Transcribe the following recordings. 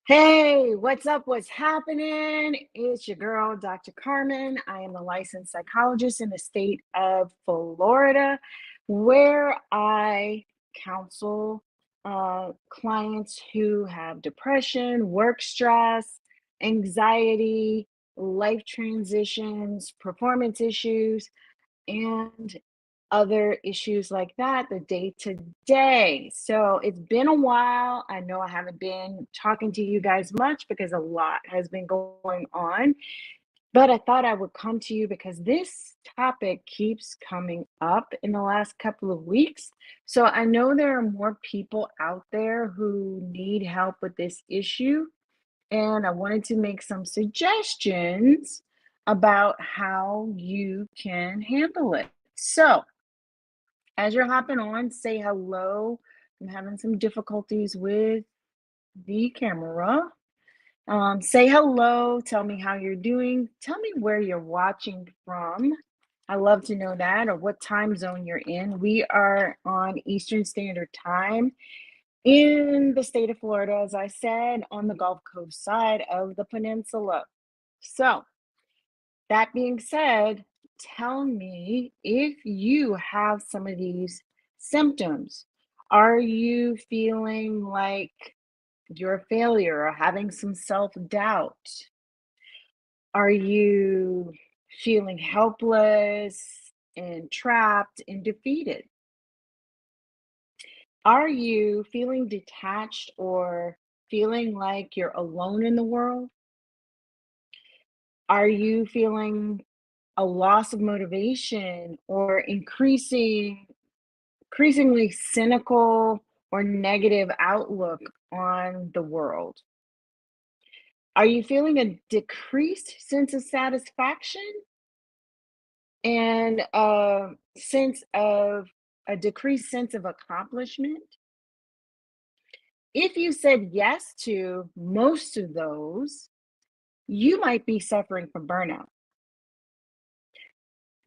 Hey, what's up? What's happening? It's your girl, Dr. Carmen. I am a licensed psychologist in the state of Florida, where I counsel clients who have depression, work stress, anxiety, life transitions, performance issues, and other issues like that, the day to day. So it's been a while. I know I haven't been talking to you guys much because a lot has been going on, but I thought I would come to you because this topic keeps coming up in the last couple of weeks. So I know there are more people out there who need help with this issue, and I wanted to make some suggestions about how you can handle it. So, as you're hopping on, say hello. I'm having some difficulties with the camera. Say hello. Tell me how you're doing. Tell me where you're watching from. I love to know that, or what time zone you're in. We are on Eastern Standard Time in the state of Florida, as I said, on the Gulf Coast side of the peninsula. So, that being said, tell me if you have some of these symptoms. Are you feeling like you're a failure or having some self doubt? Are you feeling helpless and trapped and defeated? Are you feeling detached or feeling like you're alone in the world? Are you feeling a loss of motivation or increasingly cynical or negative outlook on the world? Are you feeling a decreased sense of satisfaction and a decreased sense of accomplishment? If you said yes to most of those, you might be suffering from burnout.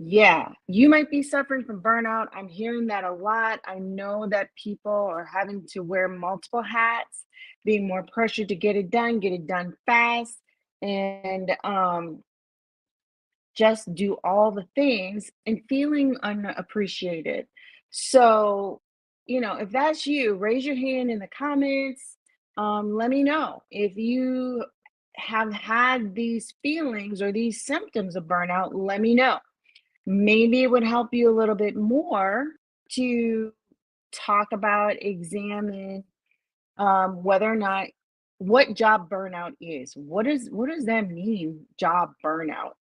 Yeah, you might be suffering from burnout. I'm hearing that a lot. I know that people are having to wear multiple hats, being more pressured to get it done fast, and just do all the things and feeling unappreciated. So, if that's you, raise your hand in the comments. Let me know if you have had these feelings or these symptoms of burnout. Let me know. Maybe it would help you a little bit more to talk about, examine whether or not what job burnout is. What does that mean, job burnout?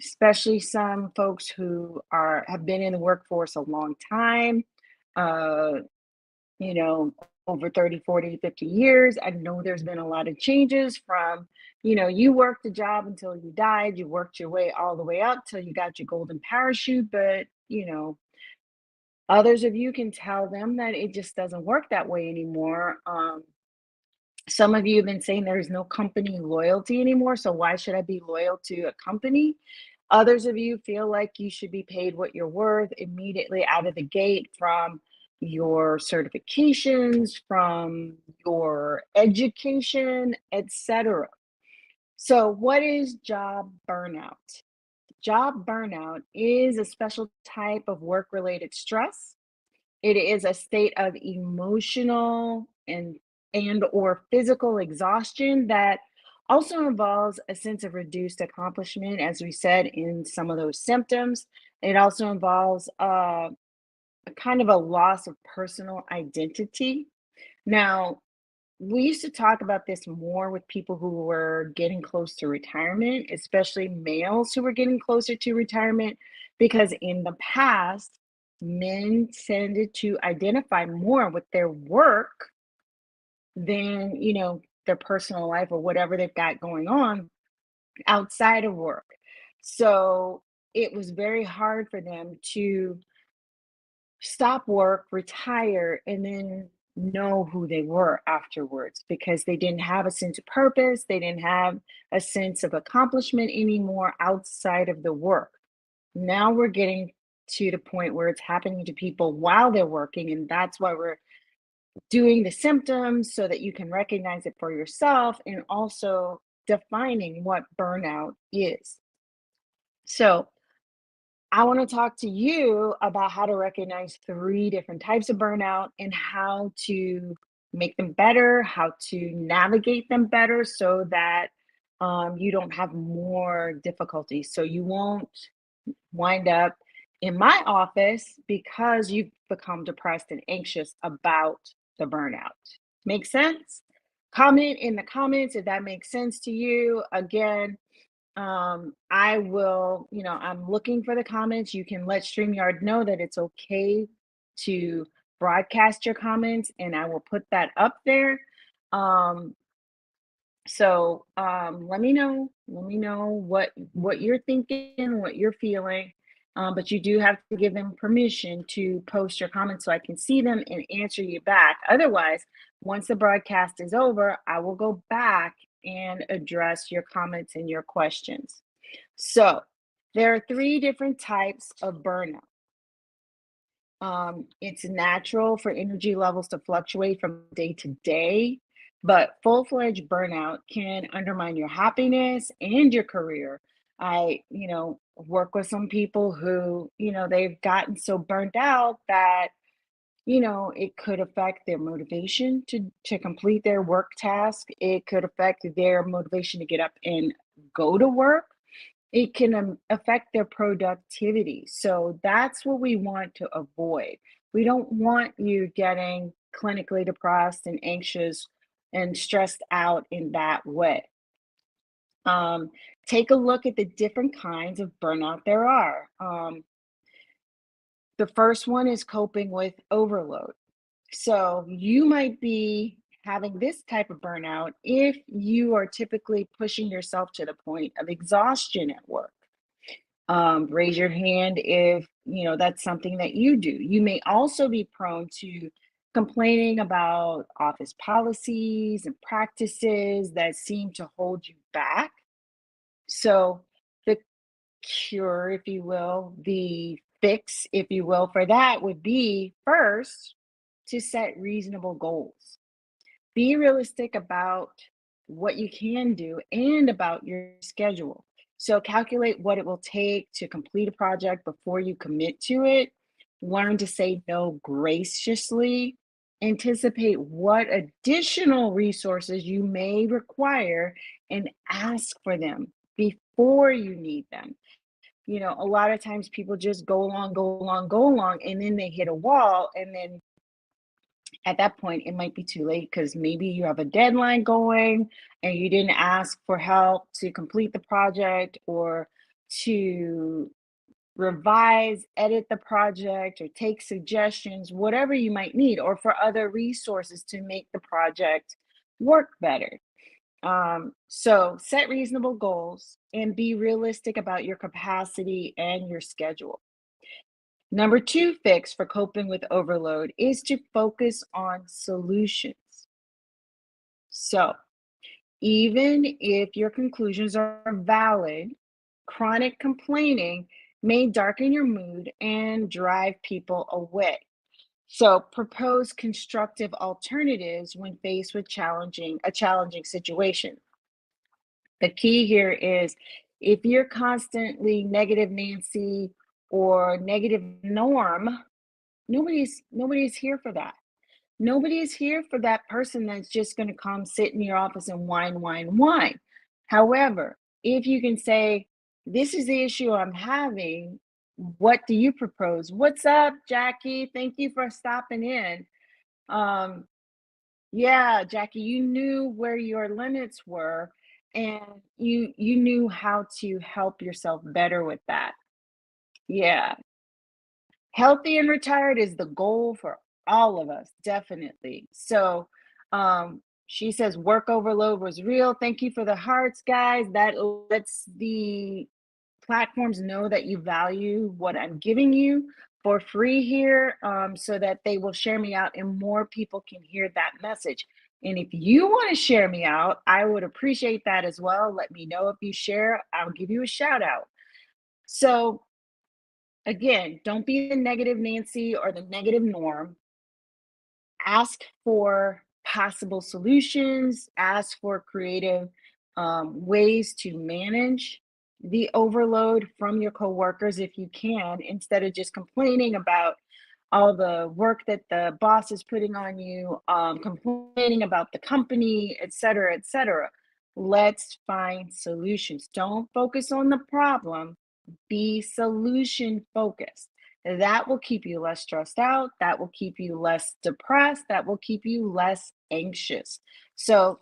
Especially some folks who have been in the workforce a long time, uh, you know, over 30, 40, 50 years. I know there's been a lot of changes from, you worked a job until you died, you worked your way all the way up till you got your golden parachute, but others of you can tell them that it just doesn't work that way anymore. Some of you have been saying there's no company loyalty anymore, so why should I be loyal to a company? Others of you feel like you should be paid what you're worth immediately out of the gate from your certifications, from your education, etc. So, what is job burnout? Job burnout is a special type of work related stress. It is a state of emotional and or physical exhaustion that also involves a sense of reduced accomplishment, as we said in some of those symptoms. It also involves a kind of a loss of personal identity. Now, we used to talk about this more with people who were getting close to retirement, especially males who were getting closer to retirement, because in the past, men tended to identify more with their work than, their personal life or whatever they've got going on outside of work. So it was very hard for them to stop work, retire, and then know who they were afterwards because they didn't have a sense of purpose. They didn't have a sense of accomplishment anymore outside of the work. Now we're getting to the point where it's happening to people while they're working, and that's why we're doing the symptoms so that you can recognize it for yourself, and also defining what burnout is. So, I want to talk to you about how to recognize three different types of burnout and how to make them better, how to navigate them better so that you don't have more difficulties. So you won't wind up in my office because you've become depressed and anxious about the burnout. Make sense? Comment in the comments if that makes sense to you. Again, I will, I'm looking for the comments. You can let StreamYard know that it's okay to broadcast your comments, and I will put that up there. Um, let me know. Let me know what you're thinking, what you're feeling. But you do have to give them permission to post your comments so I can see them and answer you back. Otherwise, once the broadcast is over, I will go back and address your comments and your questions. So, there are three different types of burnout. It's natural for energy levels to fluctuate from day to day, but full-fledged burnout can undermine your happiness and your career. I work with some people who, they've gotten so burnt out that, it could affect their motivation to complete their work task. It could affect their motivation to get up and go to work. It can affect their productivity. So that's what we want to avoid. We don't want you getting clinically depressed and anxious and stressed out in that way. Um, Take a look at the different kinds of burnout there are. The first one is coping with overload. So you might be having this type of burnout if you are typically pushing yourself to the point of exhaustion at work. Raise your hand if that's something that you do. You may also be prone to complaining about office policies and practices that seem to hold you back. So the cure, if you will, the fix, if you will, for that would be first to set reasonable goals. Be realistic about what you can do and about your schedule. So calculate what it will take to complete a project before you commit to it. Learn to say no graciously. Anticipate what additional resources you may require and ask for them before you need them. A lot of times people just go along, go along, go along, and then they hit a wall, and then at that point, it might be too late because maybe you have a deadline going and you didn't ask for help to complete the project or to revise, edit the project, or take suggestions, whatever you might need, or for other resources to make the project work better. So set reasonable goals and be realistic about your capacity and your schedule. Number two fix for coping with overload is to focus on solutions. So, even if your conclusions are valid, chronic complaining may darken your mood and drive people away. So, propose constructive alternatives when faced with a challenging situation. The key here is if you're constantly negative Nancy or negative Norm, nobody's here for that. Nobody is here for that person that's just going to come sit in your office and whine, whine, whine. However, if you can say, this is the issue I'm having, what do you propose? What's up, Jackie? Thank you for stopping in. Um, yeah, Jackie, you knew where your limits were and you knew how to help yourself better with that. Yeah. Healthy and retired is the goal for all of us, definitely. So, she says work overload was real. Thank you for the hearts, guys. That lets the platforms know that you value what I'm giving you for free here, so that they will share me out and more people can hear that message. And if you want to share me out, I would appreciate that as well. Let me know if you share, I'll give you a shout out. So, again, don't be the negative Nancy or the negative Norm. ask for possible solutions, ask for creative ways to manage the overload from your coworkers if you can, instead of just complaining about all the work that the boss is putting on you, complaining about the company, et cetera, et cetera. Let's find solutions. Don't focus on the problem, be solution focused. That will keep you less stressed out. That will keep you less depressed. That will keep you less anxious. So,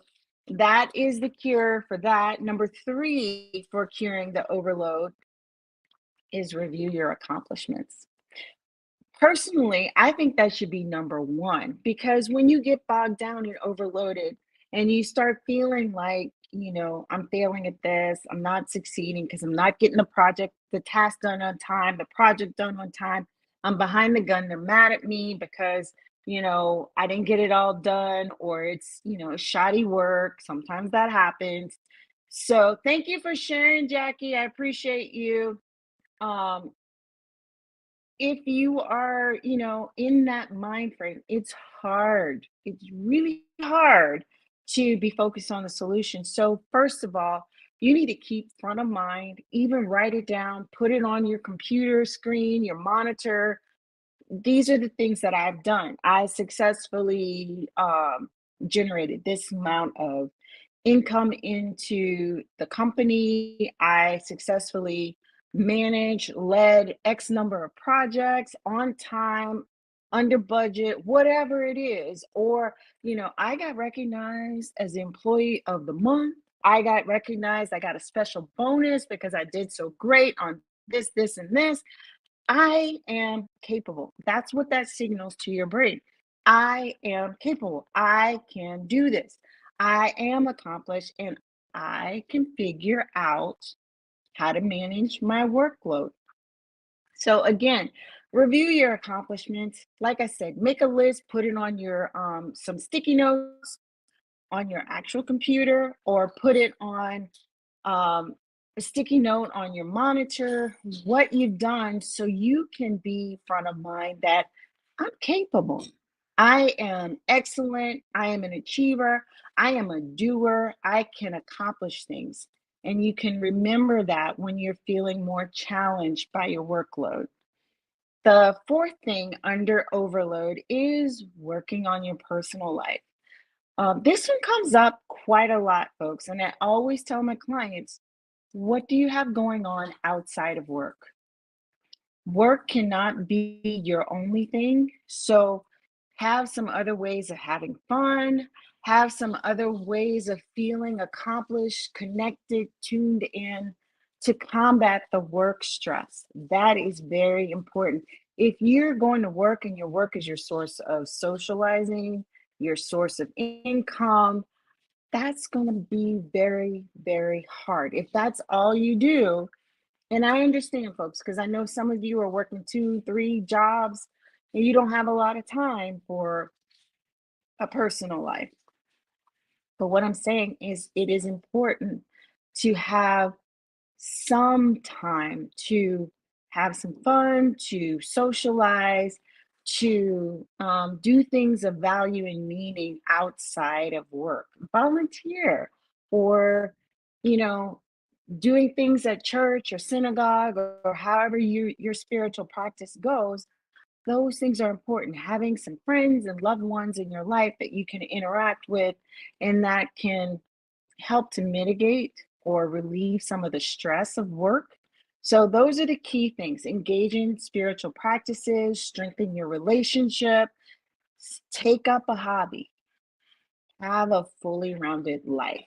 that is the cure for that. Number three for curing the overload is review your accomplishments. Personally, I think that should be number one, because when you get bogged down and overloaded and you start feeling like, I'm failing at this, I'm not succeeding because I'm not getting the task done on time, the project done on time, I'm behind the gun, they're mad at me because, I didn't get it all done, or it's, shoddy work. Sometimes that happens. So thank you for sharing, Jackie. I appreciate you. Um, if you are, in that mind frame, it's hard. It's really hard to be focused on the solution. So, first of all, you need to keep front of mind, even write it down, put it on your computer screen, your monitor. These are the things that I've done. I successfully generated this amount of income into the company. I successfully managed, led X number of projects on time, under budget, whatever it is. Or, I got recognized as the employee of the month. I got recognized. I got a special bonus because I did so great on this, this, and this. I am capable. That's what that signals to your brain. I am capable. I can do this. I am accomplished and I can figure out how to manage my workload. So, again, review your accomplishments. Like I said, make a list, put it on your some sticky notes on your actual computer, or put it on um, a sticky note on your monitor, what you've done, so you can be front of mind that I'm capable. I am excellent. I am an achiever. I am a doer. I can accomplish things. And you can remember that when you're feeling more challenged by your workload. The fourth thing under overload is working on your personal life. This one comes up quite a lot, folks, and I always tell my clients, what do you have going on outside of work? Work cannot be your only thing. So have some other ways of having fun, have some other ways of feeling accomplished, connected, tuned in to combat the work stress. That is very important. If you're going to work and your work is your source of socializing, your source of income, that's going to be very, very hard. If that's all you do, and I understand, folks, because I know some of you are working two, three jobs and you don't have a lot of time for a personal life. But what I'm saying is, it is important to have some time to have some fun, to socialize, to do things of value and meaning outside of work. Volunteer, or, you know, doing things at church or synagogue, or however your spiritual practice goes. Those things are important. Having some friends and loved ones in your life that you can interact with and that can help to mitigate or relieve some of the stress of work. So, those are the key things: engage in spiritual practices, strengthen your relationship, take up a hobby, have a fully rounded life.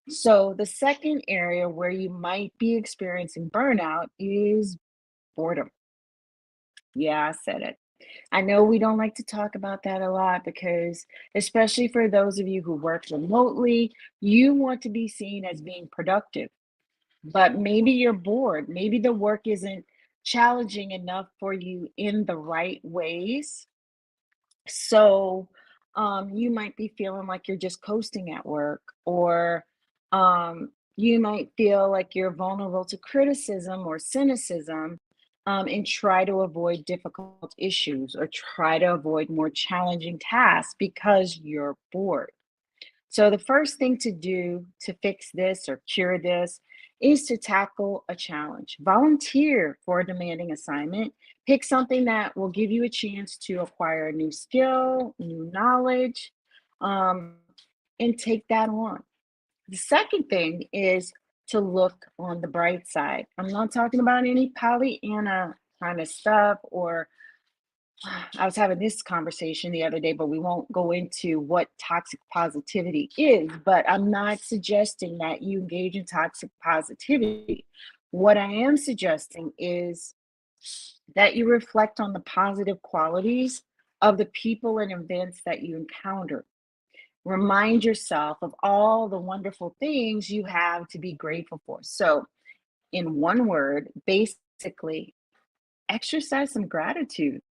So, the second area where you might be experiencing burnout is boredom. Yeah, I said it. I know we don't like to talk about that a lot because, especially for those of you who work remotely, you want to be seen as being productive. But maybe you're bored. Maybe the work isn't challenging enough for you in the right ways. So, you might be feeling like you're just coasting at work, or you might feel like you're vulnerable to criticism or cynicism, and try to avoid difficult issues or try to avoid more challenging tasks because you're bored. So, the first thing to do to fix this or cure this is to tackle a challenge. Volunteer for a demanding assignment. Pick something that will give you a chance to acquire a new skill, new knowledge, um, and take that on. The second thing is to look on the bright side. I'm not talking about any Pollyanna kind of stuff or I was having this conversation the other day, but we won't go into what toxic positivity is. But I'm not suggesting that you engage in toxic positivity. What I am suggesting is that you reflect on the positive qualities of the people and events that you encounter. Remind yourself of all the wonderful things you have to be grateful for. So, in one word, basically, exercise some gratitude.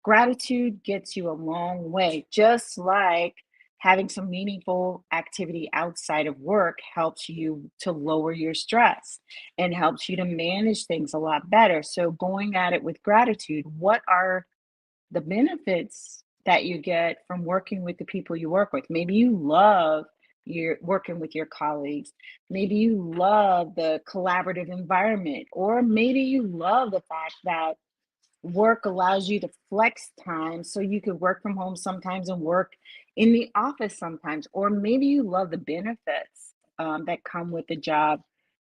Gratitude gets you a long way, just like having some meaningful activity outside of work helps you to lower your stress and helps you to manage things a lot better. So, going at it with gratitude, what are the benefits that you get from working with the people you work with? Maybe you love your working with your colleagues. Maybe you love the collaborative environment, or maybe you love the fact that work allows you to flex time so you could work from home sometimes and work in the office sometimes. Or maybe you love the benefits that come with the job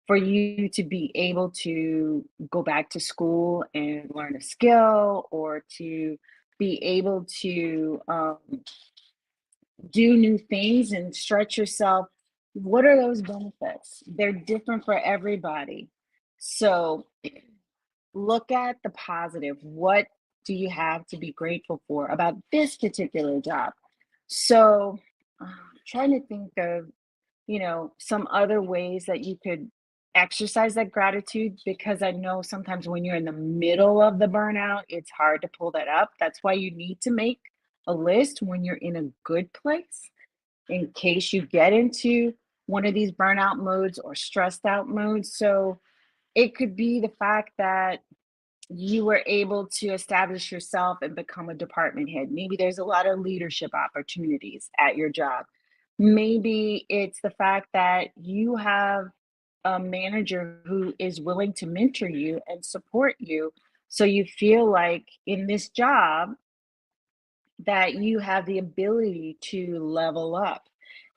for you to be able to go back to school and learn a skill or to be able to do new things and stretch yourself. What are those benefits? They're different for everybody. So, look at the positive. What do you have to be grateful for about this particular job? So, trying to think of, some other ways that you could exercise that gratitude because I know sometimes when you're in the middle of the burnout, it's hard to pull that up. That's why you need to make a list when you're in a good place in case you get into one of these burnout modes or stressed out modes. So, it could be the fact that you were able to establish yourself and become a department head. Maybe there's a lot of leadership opportunities at your job. Maybe it's the fact that you have a manager who is willing to mentor you and support you. So you feel like in this job that you have the ability to level up.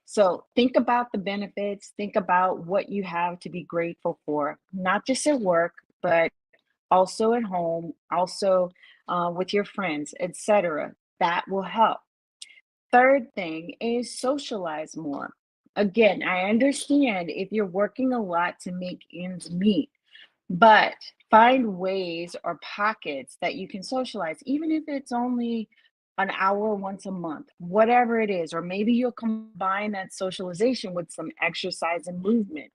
So think about the benefits, think about what you have to be grateful for, not just at work, but also at home, also with your friends, etc. That will help. Third thing is socialize more. Again, I understand if you're working a lot to make ends meet, but find ways or pockets that you can socialize, even if it's only an hour once a month, whatever it is. Or maybe you'll combine that socialization with some exercise and movement.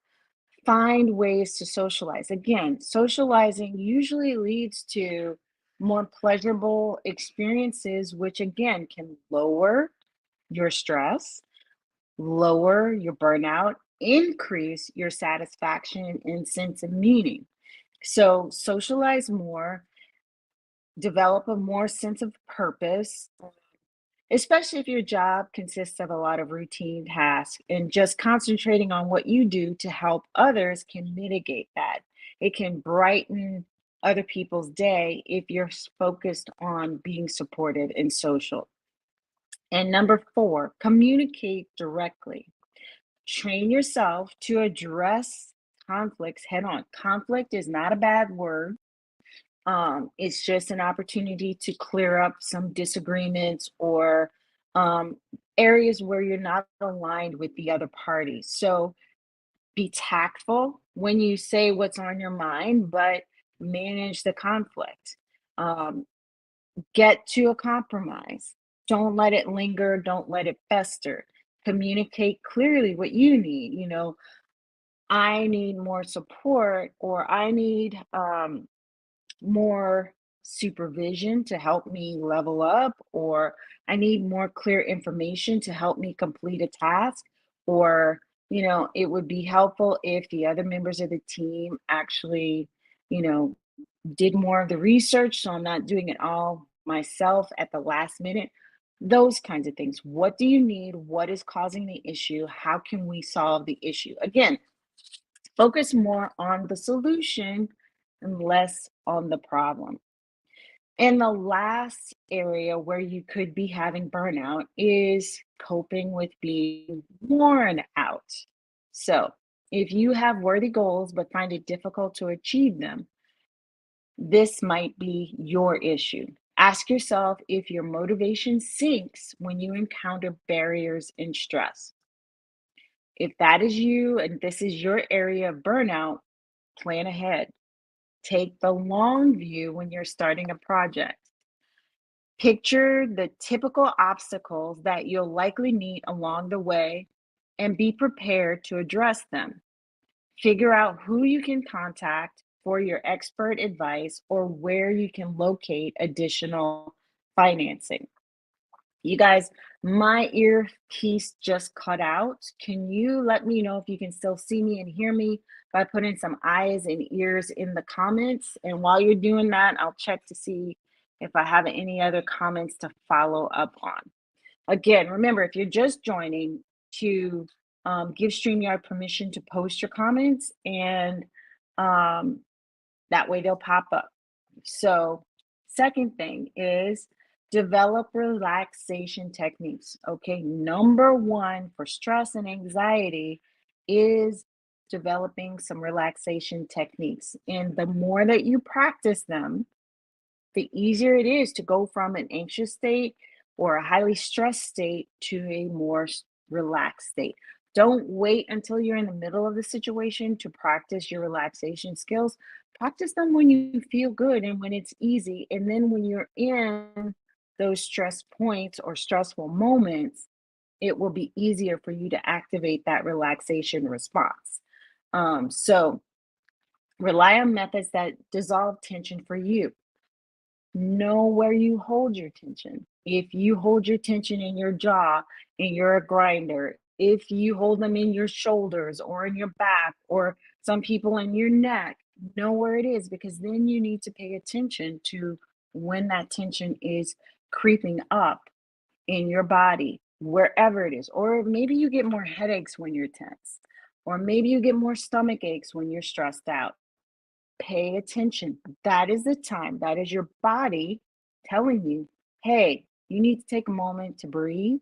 Find ways to socialize. Again, socializing usually leads to more pleasurable experiences, which again can lower your stress, lower your burnout, increase your satisfaction and sense of meaning. So, socialize more, develop a more sense of purpose, especially if your job consists of a lot of routine tasks, and just concentrating on what you do to help others can mitigate that. It can brighten other people's day if you're focused on being supportive and social. And number four, communicate directly. Train yourself to address conflicts head on. Conflict is not a bad word. It's just an opportunity to clear up some disagreements or um, areas where you're not aligned with the other party. So be tactful when you say what's on your mind, but manage the conflict. Um, get to a compromise. Don't let it linger. Don't let it fester. Communicate clearly what you need. I need more support, or I need more supervision to help me level up, or I need more clear information to help me complete a task, or it would be helpful if the other members of the team actually, you know did more of the research, so I'm not doing it all myself at the last minute. Those kinds of things. What do you need? What is causing the issue? How can we solve the issue? Again, focus more on the solution and less on the problem. And the last area where you could be having burnout is coping with being worn out. So, if you have worthy goals but find it difficult to achieve them, this might be your issue. Ask yourself if your motivation sinks when you encounter barriers and stress. If that is you and this is your area of burnout, plan ahead. Take the long view when you're starting a project. Picture the typical obstacles that you'll likely meet along the way and be prepared to address them. Figure out who you can contact for your expert advice or where you can locate additional financing. You guys, my earpiece just cut out. Can you let me know if you can still see me and hear me by putting some eyes and ears in the comments? And while you're doing that, I'll check to see if I have any other comments to follow up on. Again, remember, if you're just joining, to give StreamYard permission to post your comments, and um, that way they'll pop up. So, second thing is develop relaxation techniques. Okay, number one for stress and anxiety is developing some relaxation techniques. And the more that you practice them, the easier it is to go from an anxious state or a highly stressed state to a more relaxed state. Don't wait until you're in the middle of the situation to practice your relaxation skills. Practice them when you feel good and when it's easy. And then when you're in those stress points or stressful moments, it will be easier for you to activate that relaxation response. So rely on methods that dissolve tension for you. Know where you hold your tension. If you hold your tension in your jaw and you're a grinder, if you hold them in your shoulders or in your back, or some people in your neck, know where it is, because then you need to pay attention to when that tension is creeping up in your body, wherever it is. Or maybe you get more headaches when you're tense, or maybe you get more stomach aches when you're stressed out. Pay attention. That is the time. That is your body telling you, hey, you need to take a moment to breathe.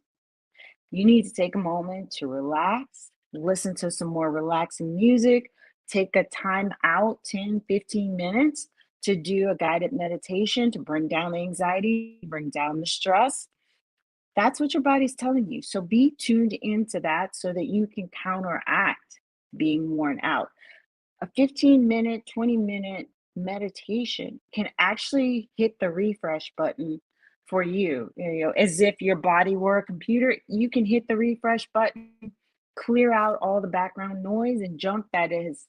You need to take a moment to relax, listen to some more relaxing music, take a time out, 10, 15 minutes to do a guided meditation to bring down the anxiety, bring down the stress. That's what your body's telling you. So be tuned into that so that you can counteract being worn out. A 15-minute, 20-minute meditation can actually hit the refresh button for you. You know, as if your body were a computer, you can hit the refresh button, clear out all the background noise and junk that has,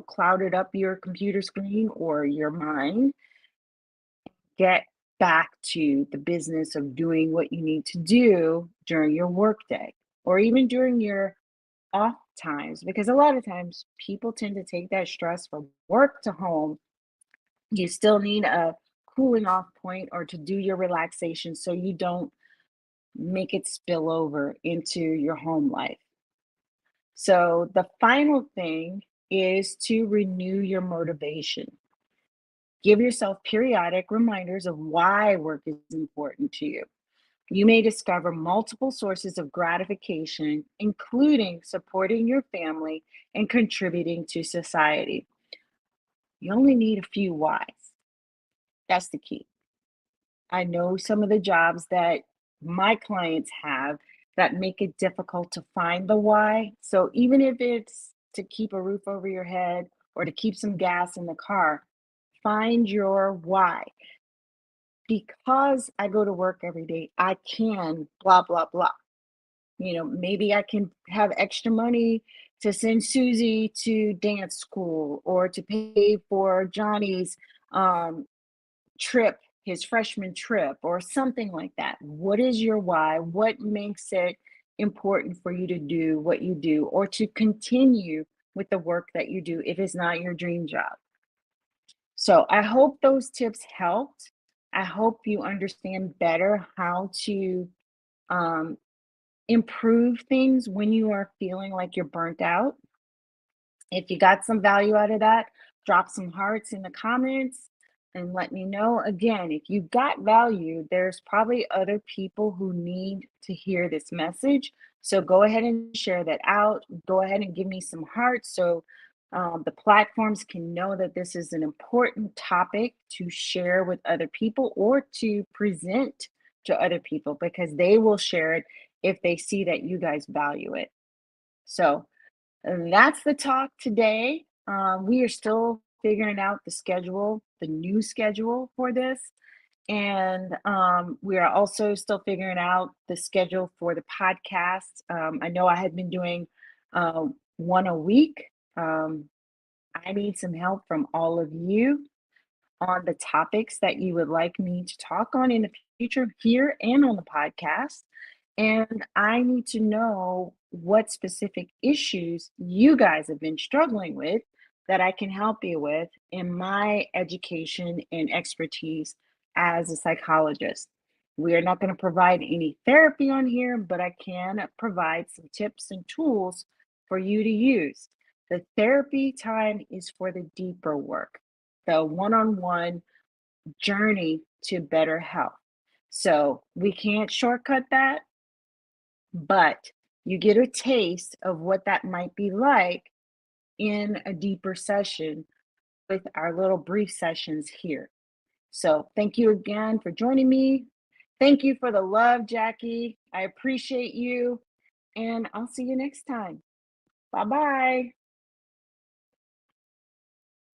clouded up your computer screen or your mind. Get back to the business of doing what you need to do during your workday or even during your off times, because a lot of times people tend to take that stress from work to home. You still need a cooling off point or to do your relaxation so you don't make it spill over into your home life. So, the final thing is to renew your motivation. Give yourself periodic reminders of why work is important to you. You may discover multiple sources of gratification, including supporting your family and contributing to society. You only need a few whys. That's the key. I know some of the jobs that my clients have that make it difficult to find the why. So even if it's to keep a roof over your head or to keep some gas in the car, find your why. Because I go to work every day, I can blah, blah, blah. Maybe I can have extra money to send Susie to dance school or to pay for Johnny's um, trip, his freshman trip, or something like that. What is your why? What makes it important for you to do what you do or to continue with the work that you do if it's not your dream job? So I hope those tips helped. I hope you understand better how to um, improve things when you are feeling like you're burnt out. If you got some value out of that, drop some hearts in the comments and let me know. Again, if you got value, there's probably other people who need to hear this message. So go ahead and share that out. Go ahead and give me some hearts so the platforms can know that this is an important topic to share with other people or to present to other people because they will share it if they see that you guys value it. So, and that's the talk today. We are still figuring out the schedule, the new schedule for this. And we are also still figuring out the schedule for the podcast. I know I had been doing uh, one a week. Um, I need some help from all of you on the topics that you would like me to talk on in the future here and on the podcast. And I need to know what specific issues you guys have been struggling with that I can help you with in my education and expertise as a psychologist. We are not going to provide any therapy on here, but I can provide some tips and tools for you to use. The therapy time is for the deeper work, the one on one journey to better health. So we can't shortcut that, but you get a taste of what that might be like in a deeper session with our little brief sessions here. So thank you again for joining me. Thank you for the love, Jackie. I appreciate you. And I'll see you next time. Bye bye.